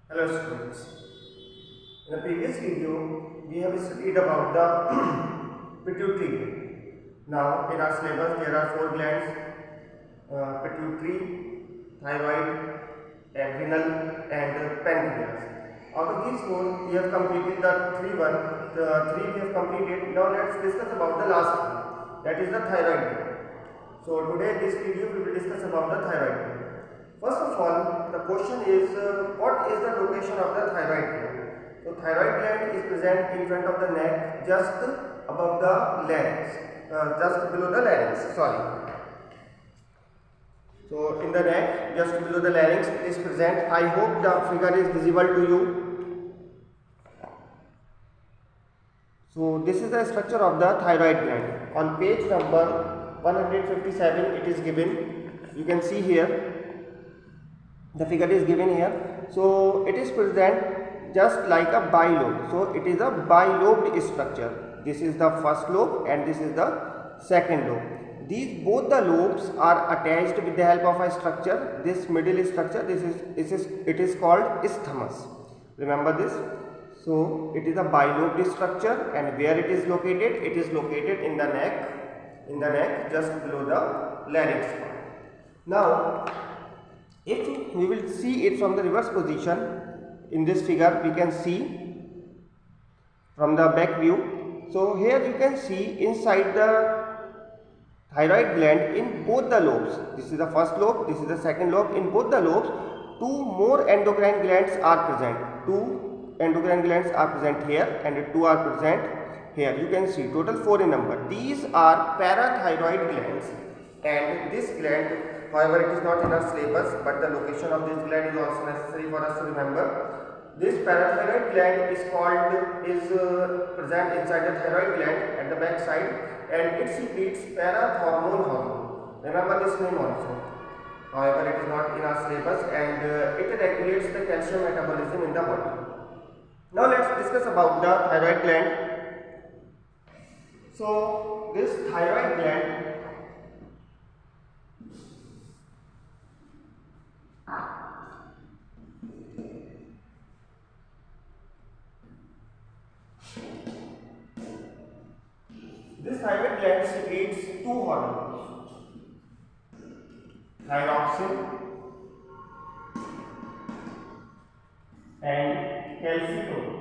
Hello students. In the previous video, we have studied about the pituitary gland. Now, in our syllabus, there are four glands: pituitary, thyroid, adrenal, and pancreas. Out of these four, we have completed the three we have completed. Now, let's discuss about the last one. That is the thyroid gland. So, today this video we will discuss about the thyroid gland. First of all, the question is what is the location of the thyroid gland? So, thyroid gland is present in front of the neck, just above the larynx, just below the larynx. Sorry. So, in the neck, just below the larynx, it is present. I hope the figure is visible to you. So, this is the structure of the thyroid gland. On page number 157, it is given. You can see here. The figure is given here. So it is present just like a bilobe. So it is a bilobed structure. This is the first lobe and this is the second lobe. These both the lobes are attached with the help of a structure. This middle structure, it is called isthmus. Remember this. So it is a bilobed structure, and where it is located? It is located in the neck. In the neck, just below the larynx. Now, if we will see it from the reverse position, in this figure we can see from the back view. So here you can see inside the thyroid gland in both the lobes. This is the first lobe, this is the second lobe. In both the lobes, two more endocrine glands are present. Two endocrine glands are present here and two are present here. You can see total 4 in number. These are parathyroid glands, and this gland, however, it is not in our syllabus, but the location of this gland is also necessary for us to remember. This parathyroid gland is present inside the thyroid gland at the back side, and it secretes parathormone. Remember this name also. However, it is not in our syllabus, and it regulates the calcium metabolism in the body. Now let's discuss about the thyroid gland. So this thyroid gland secretes two hormones, thyroxine and calcitonin.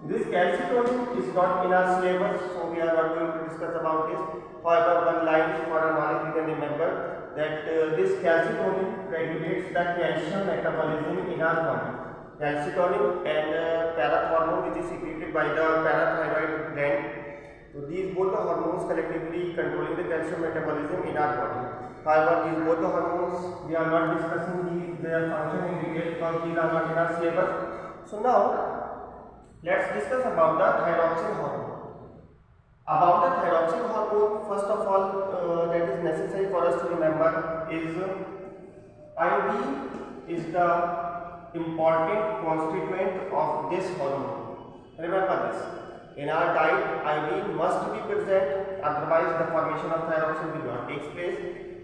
This calcitonin is not in our syllabus, so we are not going to discuss about this. However, one line for our knowledge we can remember that this calcitonin regulates the calcium metabolism in our body. Calcitonin and parathormone, which is secreted by the parathyroid gland. So these both the hormones collectively controlling the calcium metabolism in our body. However, these both the hormones, we are not discussing their function in detail because these are not in our syllabus. So now, let's discuss about the thyroxine hormone. About the thyroxine hormone, first of all, that is necessary for us to remember is iodine is the important constituent of this hormone. Remember this. In our diet, iodine must be present, otherwise the formation of thyroxine will not take place,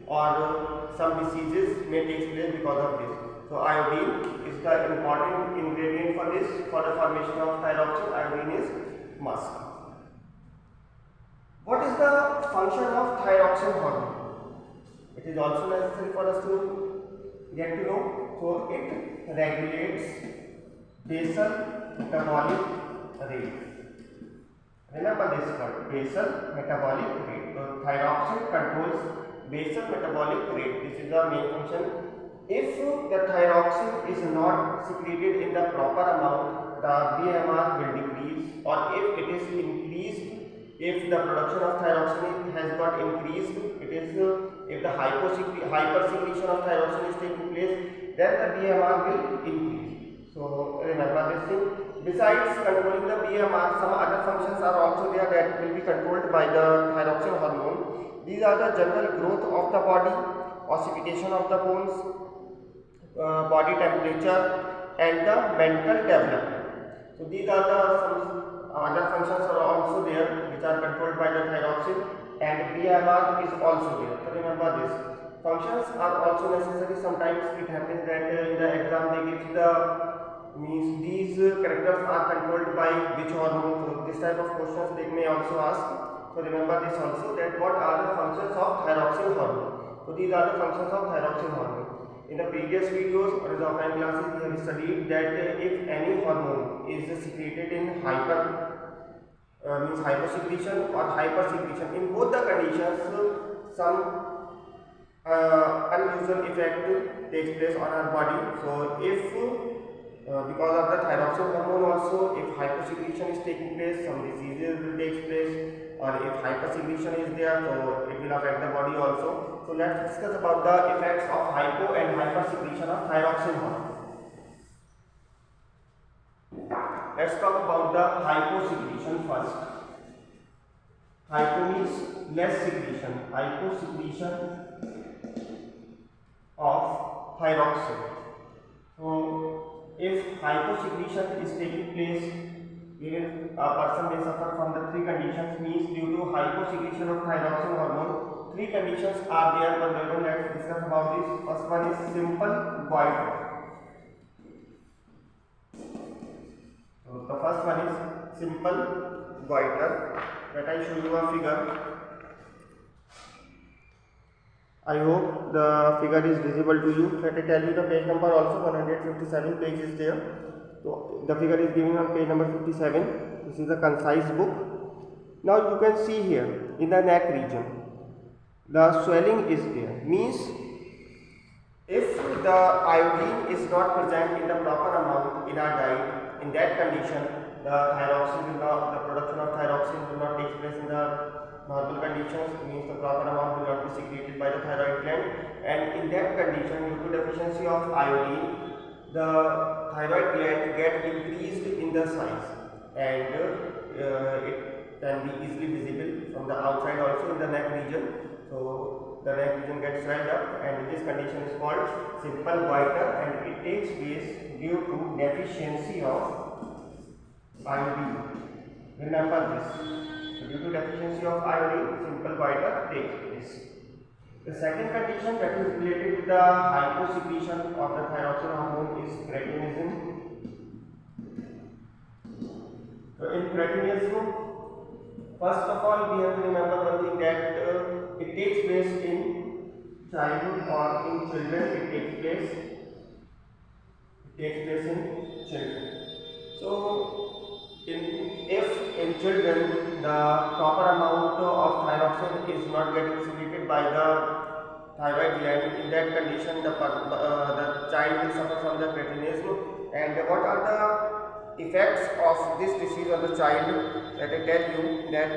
or some diseases may take place because of this. So iodine is the important ingredient for this. For the formation of thyroxine, iodine is must. What is the function of thyroxine hormone? It is also necessary for us to get to know. So it regulates basal metabolic rate. Remember this word, basal metabolic rate. So thyroxine controls basal metabolic rate. This is the main function. If the thyroxine is not secreted in the proper amount, the BMR will decrease, or if it is increased, if the production of thyroxine has got increased, if the hypersecretion of thyroxine is taking place, then the BMR will increase. So remember this thing. Besides controlling the BMR, some other functions are also there that will be controlled by the thyroxine hormone. These are the general growth of the body, ossification of the bones, body temperature, and the mental development. So these are the some other functions are also there which are controlled by the thyroxine, and BMR is also there. So remember this. functions are also necessary. Sometimes it happens that in the exam they give the means these characters are controlled by which hormone. So this type of questions they may also ask. So remember this also, that what are the functions of thyroxine hormone. So these are the functions of thyroxine hormone. In the previous videos or in the offline classes we have studied that if any hormone is secreted in hyposecretion or hypersecretion, in both the conditions some unusual effect takes place on our body. So if because of the thyroxine hormone also, if hyposecretion is taking place, some diseases will take place, or if hypersecretion is there, so it will affect the body also. So let's discuss about the effects of hypo and hypersecretion of thyroxine hormone. Let's talk about the hyposecretion first. Hypo means less secretion. Hyposecretion of thyroxine. So if hyposecretion is taking place, even a person may suffer from the three conditions. Means due to hyposecretion of thyroxine hormone, three conditions are there. But let's discuss about this. First one is simple goiter. So the first one is simple goiter. Let I show you a figure. I hope the figure is visible to you. Let I tell you the page number also. 157 page is there. So the figure is given on page number 57. This is a concise book. Now you can see here in the neck region, the swelling is there. Means if the iodine is not present in the proper amount in our diet, in that condition the production of thyroxine will not take place in the normal conditions. Means the proper amount will not be secreted by the thyroid gland, and in that condition, due to deficiency of iodine, the thyroid gland get increased in the size, and it can be easily visible from the outside also in the neck region. So the neck region gets swelled up, and this condition is called simple goiter, and it takes place due to deficiency of iodine. Remember this. So due to deficiency of iodine, simple goiter takes place. The second condition that is related to the hyposecretion of the thyroxine hormone is cretinism. So in cretinism, first of all we have to remember one thing, that it takes place in childhood or in children. It takes place in children. So if in children the proper amount of thyroxine is not getting secreted by the thyroid gland, in that condition the child will suffer from the cretinism. And what are the effects of this disease on the child? Let I tell you that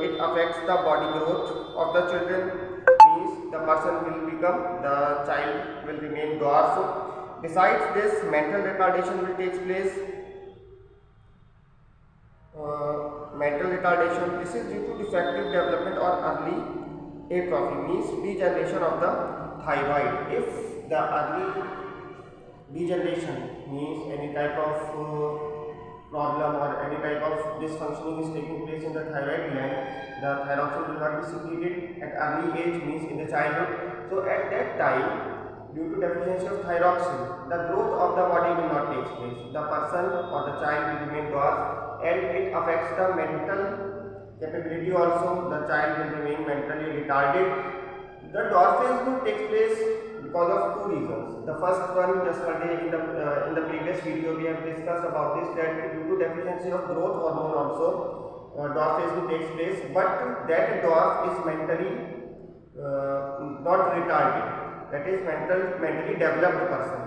it affects the body growth of the children. Means the child will remain dwarf. Besides this, mental retardation will take place. Mental retardation, this is due to defective development or early atrophy, means degeneration of the thyroid. If the early degeneration means any type of problem or any type of dysfunctioning is taking place in the thyroid gland, the thyroxine will not be secreted at early age, means in the childhood. So at that time, due to deficiency of thyroxine, the growth of the body will not take place. The person or the child will remain dwarf, and it affects the mental capability also. The child will remain mentally retarded. The dwarfism takes place because of two reasons. The first one, yesterday in the previous video we have discussed about this, that due to deficiency of growth hormone also dwarfism takes place, but that dwarf is mentally not retarded. That is mentally developed person.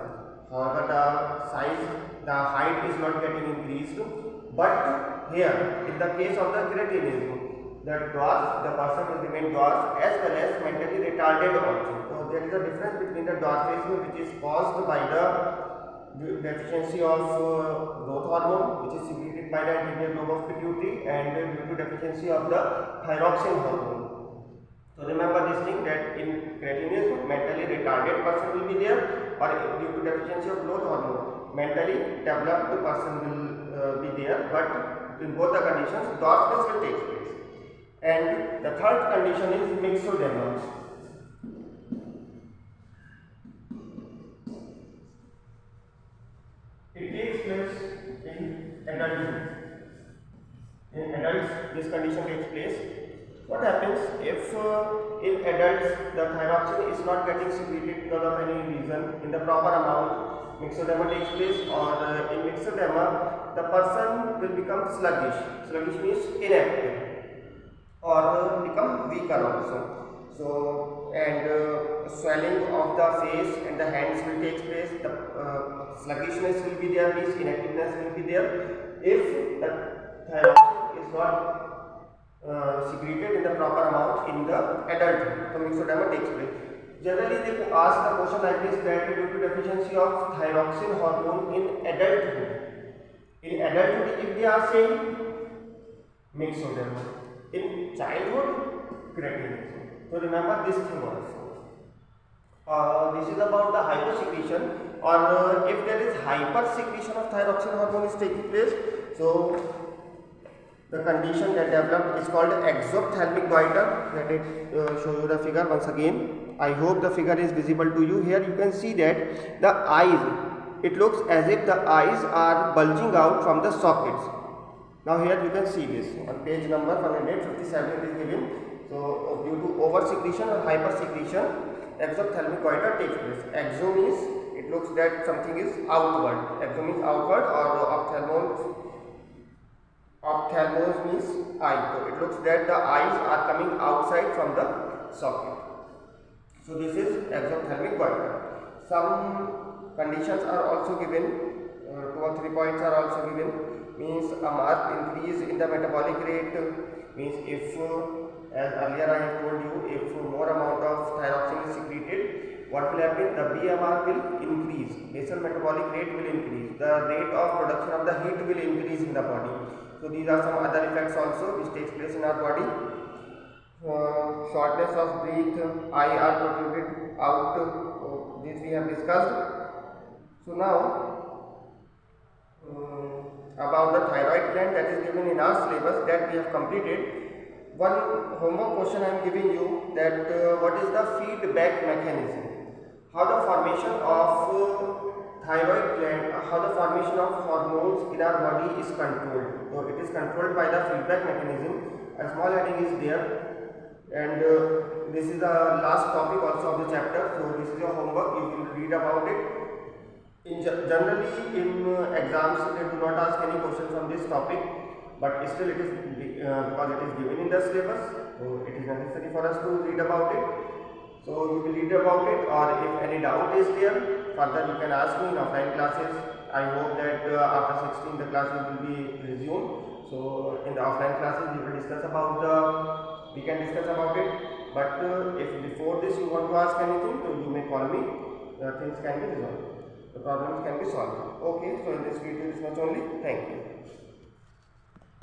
However, the height is not getting increased. But here, in the case of the cretinism, the person will remain dwarf as well as mentally retarded also. So there is a difference between the dwarfism, which is caused by the deficiency of growth hormone, which is secreted by the anterior lobe of pituitary, and due to deficiency of the thyroxine hormone. So remember this thing, that in cretinism, mentally retarded person will be there, or due to deficiency of growth hormone, mentally developed person will be there, but in both the conditions, dwarfness will take place. And the third condition is myxoderma. adults the thyroxine is not getting secreted because of any reason in the proper amount, myxedema takes place, or in myxedema the person will become sluggish. Sluggish means inactive, or become weaker also. So and swelling of the face and the hands will take place. The sluggishness will be there, means inactiveness will be there if the thyroxine is not secreted in the proper amount in the adulthood. So myxedema takes place. Generally they ask the question like this, that due to deficiency of thyroxine hormone in adulthood. In adulthood, if they are saying myxedema, in childhood cretinism. So remember this thing also. This is about the hypersecretion, or if there is hypersecretion of thyroxine hormone is taking place. So the condition that developed is called exophthalmic goiter. Let it show you the figure once again. I hope the figure is visible to you. Here you can see that the eyes, it looks as if the eyes are bulging out from the sockets. Now here you can see this on page number 157 it is given. So due to oversecretion or hypersecretion, exophthalmic goiter takes place. Exo means it looks that something is outward. Exo means outward, or ophthalmos means eye. So it looks that the eyes are coming outside from the socket. So this is exophthalmic goiter. Some conditions are also given. 2 or 3 points are also given. Means a marked increase in the metabolic rate. Means if, as earlier I have told you, if more amount of thyroxine is secreted, what will happen? The BMR will increase. Basal metabolic rate will increase. The rate of production of the heat will increase in the body. So these are some other effects also which takes place in our body. Shortness of breath, eye are protruded out. So this we have discussed. So now about the thyroid gland that is given in our syllabus that we have completed. One homework question I am giving you, that what is the feedback mechanism? How the formation of thyroid gland, how the formation of hormones in our body is controlled. So it is controlled by the feedback mechanism. A small heading is there, and this is the last topic also of the chapter. So this is your homework, you will read about it. Generally in exams they do not ask any questions on this topic, but still it is because it is given in the syllabus, so it is necessary for us to read about it. So you will read about it, or if any doubt is there, further you can ask me in offline classes. I hope that after 16 the classes will be resumed. So in the offline classes we will discuss about we can discuss about it. But if before this you want to ask anything, so you may call me. Things can be resolved. The problems can be solved. Okay, so in this video this much only. Thank you.